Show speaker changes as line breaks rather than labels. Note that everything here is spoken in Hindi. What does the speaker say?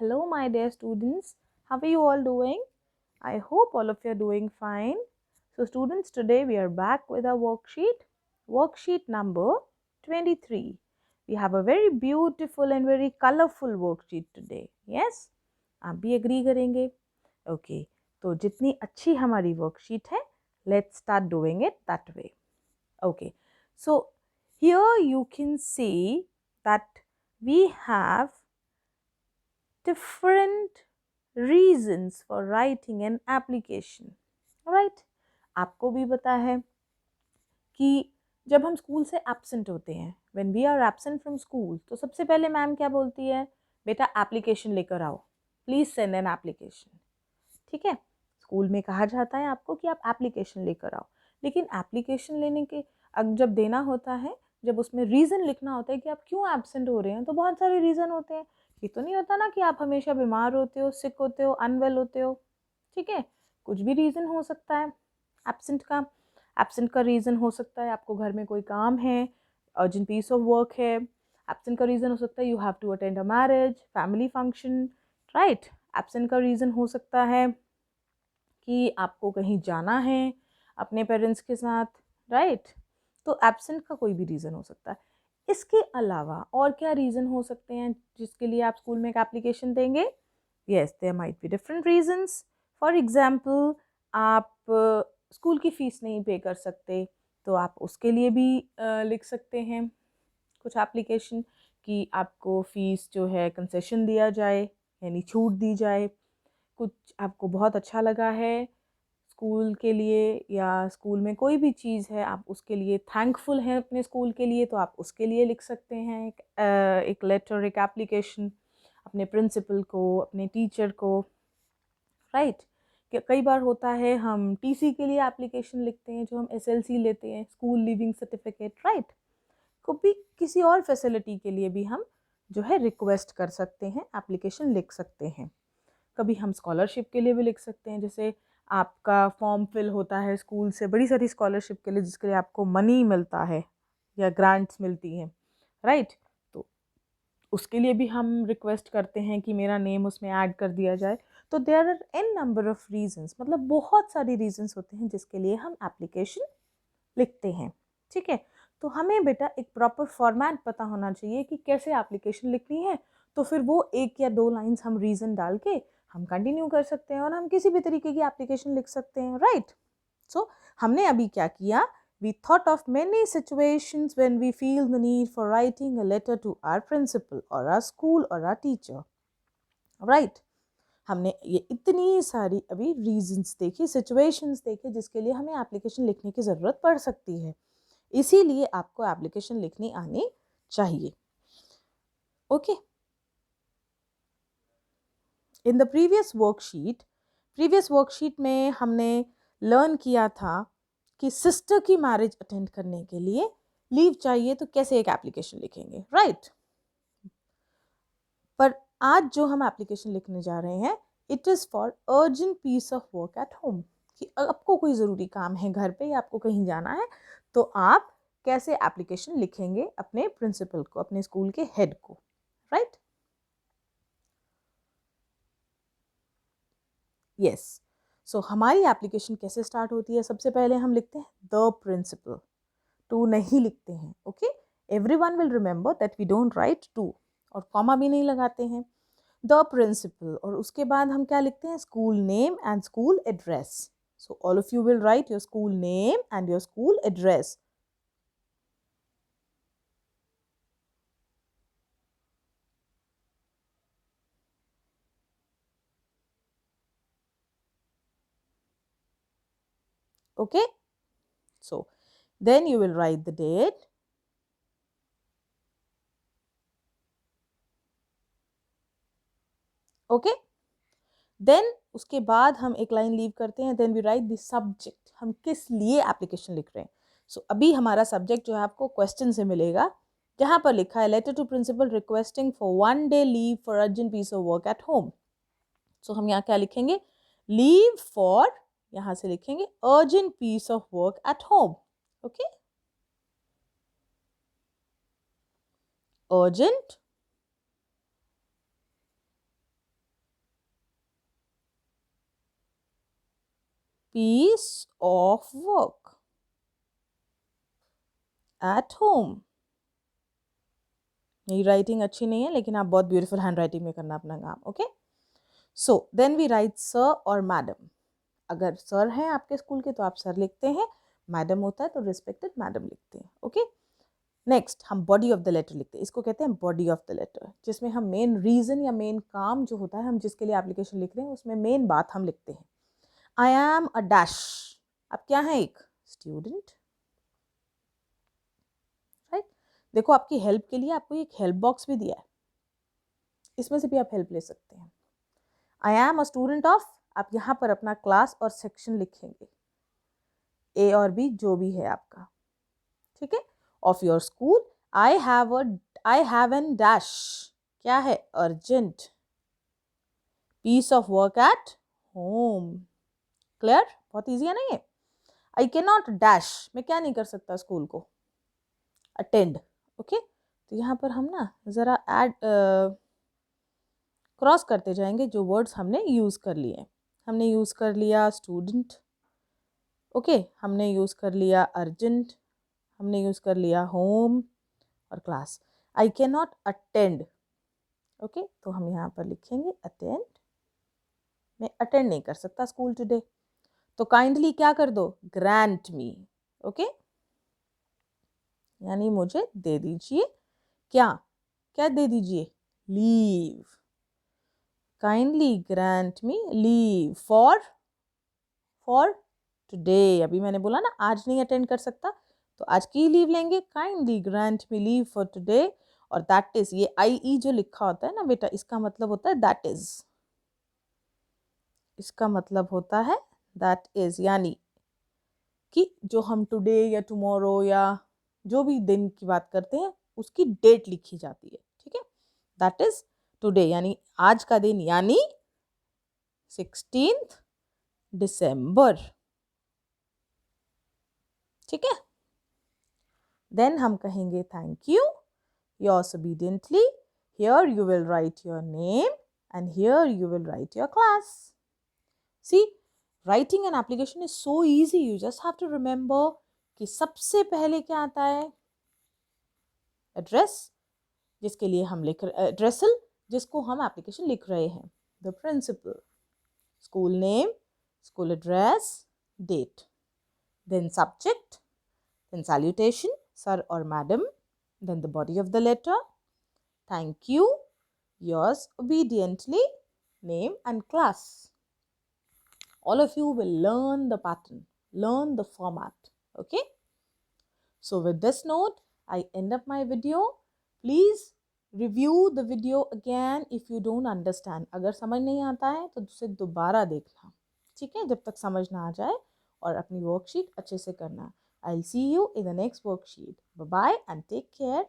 Hello, my dear students. How are you all doing? I hope all of you are doing fine. So, students, today we are back with our worksheet number 23. We have a very beautiful and very colorful worksheet today. Yes? आप भी agree करेंगे? Okay. तो जितनी अच्छी हमारी worksheet है, let's start doing it that way. Okay. So, here you can see that we have different reasons for writing an application. Right? आपको भी पता है कि जब हम स्कूल से एब्सेंट होते हैं, when we are absent from school, तो सबसे पहले मैम क्या बोलती है, बेटा एप्लीकेशन लेकर आओ, प्लीज सेंड एन एप्लीकेशन. ठीक है, स्कूल में कहा जाता है आपको कि आप एप्लीकेशन लेकर आओ, लेकिन एप्लीकेशन लेने के जब देना होता है, जब उसमें रीज़न लिखना होता है कि आप क्यों एब्सेंट हो रहे हैं, तो बहुत सारे रीज़न होते हैं. ये तो नहीं होता ना कि आप हमेशा बीमार होते हो, सिक होते हो, अनवेल होते हो. ठीक है, कुछ भी रीज़न हो सकता है एब्सेंट का. एब्सेंट का रीज़न हो सकता है आपको घर में कोई काम है, अर्जेंट पीस ऑफ वर्क है. एब्सेंट का रीज़न हो सकता है you have to attend a marriage, family function. Right. Absent का रीज़न हो सकता है कि आपको कहीं जाना है अपने पेरेंट्स के साथ. राइट. तो एब्सेंट का कोई भी रीज़न हो सकता है. इसके अलावा और क्या रीज़न हो सकते हैं जिसके लिए आप स्कूल में एक एप्लीकेशन देंगे? Yes, there might be different reasons. For example, आप स्कूल की फ़ीस नहीं पे कर सकते, तो आप उसके लिए भी लिख सकते हैं कुछ एप्लीकेशन कि आपको फ़ीस जो है कंसेशन दिया जाए, यानी छूट दी जाए. कुछ आपको बहुत अच्छा लगा है स्कूल के लिए, या स्कूल में कोई भी चीज़ है, आप उसके लिए थैंकफुल हैं अपने स्कूल के लिए, तो आप उसके लिए लिख सकते हैं एक लेटर, एक एप्लीकेशन अपने प्रिंसिपल को, अपने टीचर को. राइट. कई बार होता है हम टीसी के लिए एप्लीकेशन लिखते हैं, जो हम एसएलसी लेते हैं, स्कूल लिविंग सर्टिफिकेट. राइट. कभी किसी और फैसिलिटी के लिए भी हम जो है रिक्वेस्ट कर सकते हैं, एप्लीकेशन लिख सकते हैं. कभी हम स्कॉलरशिप के लिए भी लिख सकते हैं, जैसे आपका फॉर्म फिल होता है स्कूल से बड़ी सारी स्कॉलरशिप के लिए, जिसके लिए आपको मनी मिलता है या ग्रांट्स मिलती हैं. राइट. तो उसके लिए भी हम रिक्वेस्ट करते हैं कि मेरा नेम उसमें ऐड कर दिया जाए. तो there are an number of reasons, मतलब बहुत सारी रीजंस होते हैं जिसके लिए हम एप्लीकेशन लिखते हैं. ठीक है. तो हमें बेटा एक प्रॉपर फॉर्मेट पता होना चाहिए कि कैसे एप्लीकेशन लिखनी है. तो फिर वो एक या दो लाइंस हम रीज़न डाल के हम कंटिन्यू कर सकते हैं और हम किसी भी तरीके की एप्लीकेशन लिख सकते हैं. राइट. सो हमने अभी क्या किया, we thought of many situations when we feel the need for writing a letter to our principal or our school or our teacher. Right. हमने ये इतनी सारी अभी रीजंस देखी, सिचुएशंस देखे जिसके लिए हमें एप्लीकेशन लिखने की ज़रूरत पड़ सकती है. इसीलिए आपको एप्लीकेशन लिखनी आनी चाहिए. Okay. In the previous worksheet में हमने लर्न किया था कि सिस्टर की मैरिज अटेंड करने के लिए लीव चाहिए, तो कैसे एक एप्लीकेशन लिखेंगे. राइट. पर आज जो हम एप्लीकेशन लिखने जा रहे हैं, it is for urgent piece of work at home. कि आपको कोई ज़रूरी काम है घर पे या आपको कहीं जाना है, तो आप कैसे एप्लीकेशन लिखेंगे अपने प्रिंसिपल को, अपने स्कूल के हेड को. राइट. यस. सो हमारी एप्लीकेशन कैसे स्टार्ट होती है, सबसे पहले हम लिखते हैं द प्रिंसिपल. टू नहीं लिखते हैं. Okay. Everyone will remember that we don't write to, और कॉमा भी नहीं लगाते हैं. द प्रिंसिपल, और उसके बाद हम क्या लिखते हैं, school name and school address. So all of you will write your school name and your school address. Okay. So then you will write the date. Okay. Then उसके बाद हम एक लाइन लीव करते हैं. Then we write the subject, हम किस लिए एप्लीकेशन लिख रहे हैं. सो अभी हमारा सब्जेक्ट जो है आपको क्वेश्चन से मिलेगा, जहाँ पर लिखा है letter to principal requesting for 1 day leave for urgent piece of work at home. So हम यहाँ क्या लिखेंगे, लीव फॉर, यहाँ से लिखेंगे urgent piece of work at home. Okay. Urgent piece of work at home. मेरी राइटिंग अच्छी नहीं है, लेकिन आप बहुत ब्यूटीफुल हैंड राइटिंग में करना अपना काम. Okay, so then we write sir और मैडम. अगर सर हैं आपके स्कूल के तो आप सर लिखते हैं, मैडम होता है तो रिस्पेक्टेड मैडम लिखते हैं. ओके, नेक्स्ट हम बॉडी ऑफ द लेटर लिखते हैं. इसको कहते हैं बॉडी ऑफ द लेटर, जिसमें हम मेन रीजन या मेन काम जो होता है, हम जिसके लिए एप्लीकेशन लिख रहे हैं, उसमें मेन बात हम लिखते हैं. I am a dash. आप क्या हैं? एक स्टूडेंट. राइट. देखो, आपकी हेल्प के लिए आपको एक हेल्प बॉक्स भी दिया है, इसमें से भी आप हेल्प ले सकते हैं. I am a student of, आप यहाँ पर अपना क्लास और सेक्शन लिखेंगे, ए और बी जो भी है आपका. ठीक है. Of your school. I have an dash. क्या है? Urgent piece of work at home. Clear? बहुत ईजी है ना ये. आई कैन नॉट डैश, मैं क्या नहीं कर सकता स्कूल को? अटेंड. ओके, तो यहाँ पर हम ना ज़रा ऐड क्रॉस करते जाएंगे जो वर्ड्स हमने यूज़ कर लिए. हमने यूज़ कर लिया स्टूडेंट. ओके, हमने यूज़ कर लिया अर्जेंट, हमने यूज़ कर लिया होम और class. I can not attend. Okay, तो हम यहाँ पर लिखेंगे अटेंड. मैं अटेंड नहीं कर सकता स्कूल टुडे, तो काइंडली क्या कर दो? ग्रांट मी. ओके, यानी मुझे दे दीजिए. क्या क्या दे दीजिए? Leave. Kindly grant me leave for today. अभी मैंने बोला ना आज नहीं अटेंड कर सकता, तो आज की लीव लेंगे. Kindly grant me leave for today. और दैट इज, ये आई जो लिखा होता है ना बेटा, इसका मतलब होता है दैट इज. इसका मतलब होता है दैट इज, यानी कि जो हम टुडे या टुमारो या जो भी दिन की बात करते हैं उसकी डेट लिखी जाती है. ठीक है. दैट इज टुडे, यानी आज का दिन, यानी 16 दिसंबर. ठीक है. देन हम कहेंगे thank you. Yours obediently. Here you will write your name and here you will write your class. See, writing an application is so easy. You just have to remember कि सबसे पहले क्या आता है? एड्रेस, जिसके लिए हम लिख रहे, एड्रेसल जिसको हम एप्लीकेशन लिख रहे हैं. The principal. School name, school address, date. Then subject, then salutation, sir or madam, then the body of the letter, thank you, yours obediently, name and class. All of you will learn the pattern, learn the format. Okay, so with this note I end up my video. Please review the video again if you don't understand. अगर समझ नहीं आता है तो उसे दोबारा देखना. ठीक है, जब तक समझ ना आ जाए, और अपनी वर्कशीट अच्छे से करना. I'll see you in the next worksheet. Bye-bye and take care.